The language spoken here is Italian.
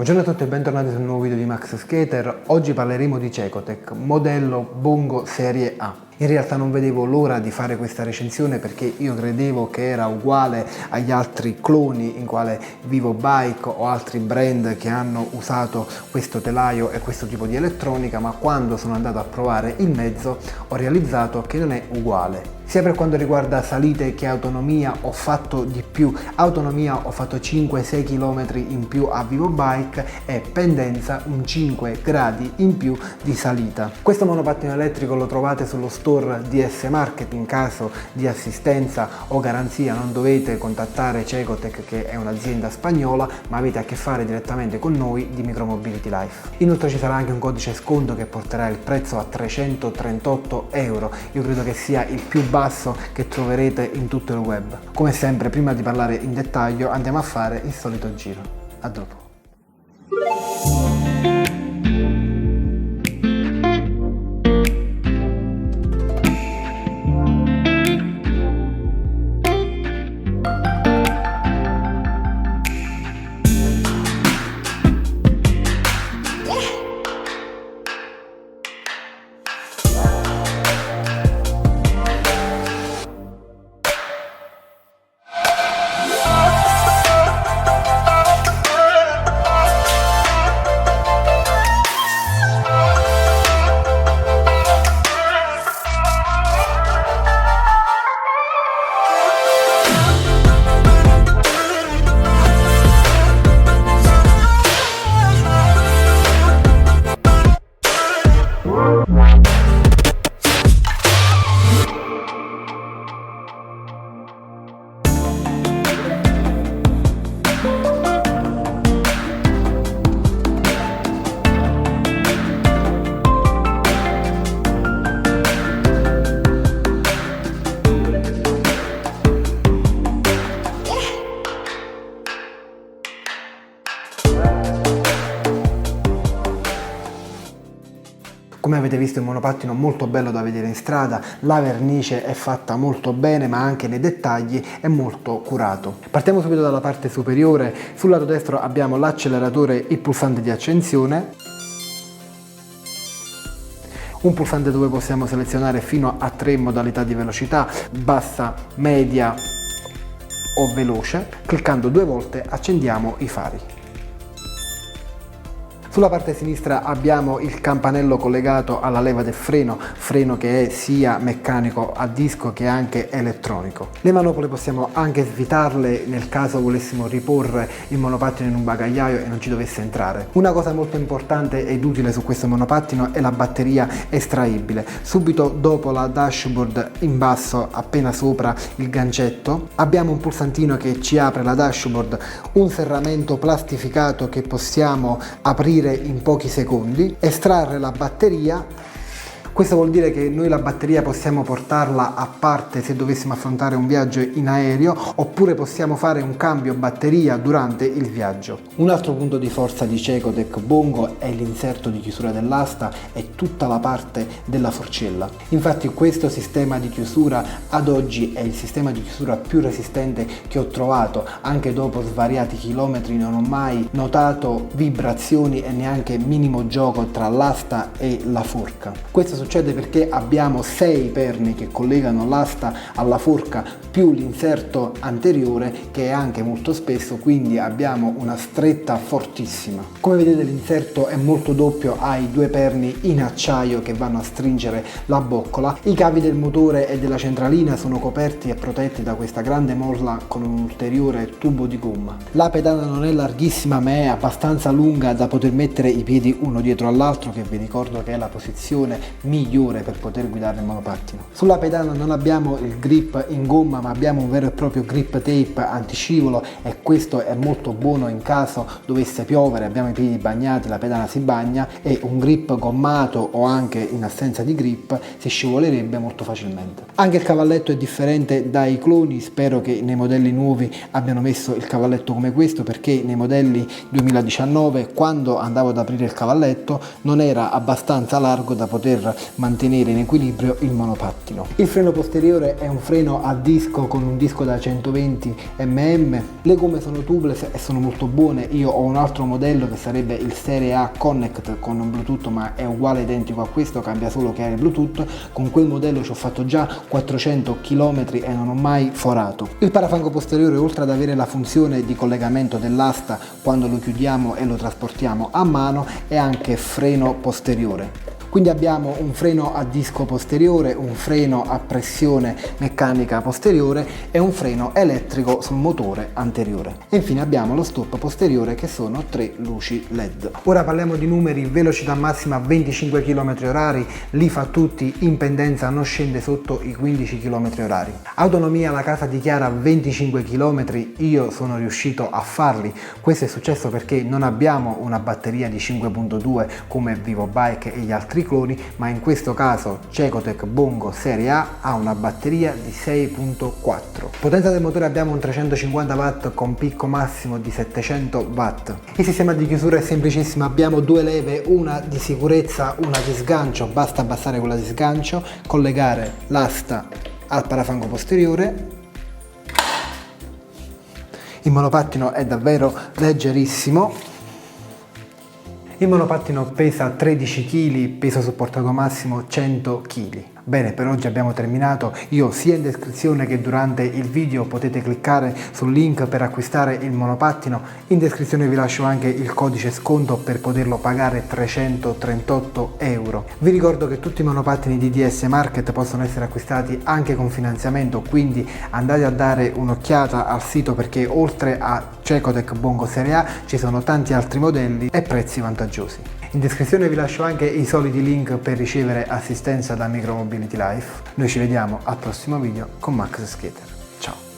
Buongiorno a tutti e bentornati su un nuovo video di Max Skater. Oggi parleremo di Cecotec, modello Bongo Serie A. In realtà non vedevo l'ora di fare questa recensione perché io credevo che era uguale agli altri cloni in quale Vivo Bike o altri brand che hanno usato questo telaio e questo tipo di elettronica, ma quando sono andato a provare il mezzo ho realizzato che non è uguale. Sia per quanto riguarda salite che autonomia ho fatto di più. Autonomia ho fatto 5-6 km in più a Vivo Bike e pendenza un 5 gradi in più di salita. Questo monopattino elettrico lo trovate sullo store DS Market. In caso di assistenza o garanzia non dovete contattare Cecotec, che è un'azienda spagnola, ma avete a che fare direttamente con noi di Micromobility Life. Inoltre ci sarà anche un codice sconto che porterà il prezzo a 338 euro. Io credo che sia il più basso che troverete in tutto il web. Come sempre, prima di parlare in dettaglio andiamo a fare il solito giro. A dopo. Come avete visto, il monopattino è molto bello da vedere in strada, la vernice è fatta molto bene, ma anche nei dettagli è molto curato. Partiamo subito dalla parte superiore. Sul lato destro abbiamo l'acceleratore, il pulsante di accensione, un pulsante dove possiamo selezionare fino a 3 modalità di velocità: bassa, media o veloce. Cliccando 2 volte accendiamo i fari. Sulla parte sinistra abbiamo il campanello collegato alla leva del freno che è sia meccanico a disco che anche elettronico. Le manopole possiamo anche svitarle nel caso volessimo riporre il monopattino in un bagagliaio e non ci dovesse entrare. Una cosa molto importante ed utile su questo monopattino è la batteria estraibile. Subito dopo la dashboard, in basso appena sopra il gancetto, abbiamo un pulsantino che ci apre la dashboard, un serramento plastificato che possiamo aprire in pochi secondi, estrarre la batteria. Questo vuol dire che noi la batteria possiamo portarla a parte se dovessimo affrontare un viaggio in aereo, oppure possiamo fare un cambio batteria durante il viaggio. Un altro punto di forza di Cecotec Bongo è l'inserto di chiusura dell'asta e tutta la parte della forcella. Infatti questo sistema di chiusura ad oggi è il sistema di chiusura più resistente che ho trovato. Anche dopo svariati chilometri non ho mai notato vibrazioni e neanche minimo gioco tra l'asta e la forca. Questo succede perché abbiamo 6 perni che collegano l'asta alla forca più l'inserto anteriore, che è anche molto spesso, quindi abbiamo una stretta fortissima. Come vedete, l'inserto è molto doppio, ha i 2 perni in acciaio che vanno a stringere la boccola. I cavi del motore e della centralina sono coperti e protetti da questa grande molla con un ulteriore tubo di gomma. La pedana non è larghissima, ma è abbastanza lunga da poter mettere i piedi uno dietro all'altro, che vi ricordo che è la posizione migliore per poter guidare il monopattino. Sulla pedana non abbiamo il grip in gomma, ma abbiamo un vero e proprio grip tape antiscivolo, e questo è molto buono in caso dovesse piovere, abbiamo i piedi bagnati, la pedana si bagna, e un grip gommato o anche in assenza di grip si scivolerebbe molto facilmente. Anche il cavalletto è differente dai cloni. Spero che nei modelli nuovi abbiano messo il cavalletto come questo, perché nei modelli 2019, quando andavo ad aprire il cavalletto, non era abbastanza largo da poter mantenere in equilibrio il monopattino. Il freno posteriore è un freno a disco con un disco da 120 mm, le gomme sono tubeless e sono molto buone. Io ho un altro modello che sarebbe il Serie A Connect con un Bluetooth, ma è uguale, identico a questo, cambia solo che ha il Bluetooth. Con quel modello ci ho fatto già 400 km e non ho mai forato. Il parafango posteriore, oltre ad avere la funzione di collegamento dell'asta quando lo chiudiamo e lo trasportiamo a mano, è anche freno posteriore. Quindi abbiamo un freno a disco posteriore, un freno a pressione meccanica posteriore e un freno elettrico sul motore anteriore. E infine abbiamo lo stop posteriore, che sono 3 luci LED. Ora parliamo di numeri: velocità massima 25 km/h, li fa tutti, in pendenza non scende sotto i 15 km/h. Autonomia, la casa dichiara 25 km, io sono riuscito a farli. Questo è successo perché non abbiamo una batteria di 5.2 come Vivobike e gli altri cloni, ma in questo caso Cecotec Bongo Serie A ha una batteria di 6.4. Potenza del motore, abbiamo un 350 watt con picco massimo di 700 watt. Il sistema di chiusura è semplicissimo, abbiamo 2 leve, una di sicurezza, una di sgancio. Basta abbassare quella di sgancio, collegare l'asta al parafango posteriore. Il monopattino è davvero leggerissimo. Il monopattino pesa 13 kg, peso supportato massimo 100 kg. Bene, per oggi abbiamo terminato. Io sia in descrizione che durante il video potete cliccare sul link per acquistare il monopattino. In descrizione vi lascio anche il codice sconto per poterlo pagare 338 euro. Vi ricordo che tutti i monopattini di DS Market possono essere acquistati anche con finanziamento, quindi andate a dare un'occhiata al sito, perché oltre a Cecotec Bongo Serie A ci sono tanti altri modelli e prezzi vantaggiosi. In descrizione vi lascio anche i soliti link per ricevere assistenza da Micromobility Life. Noi ci vediamo al prossimo video con Max Skater. Ciao!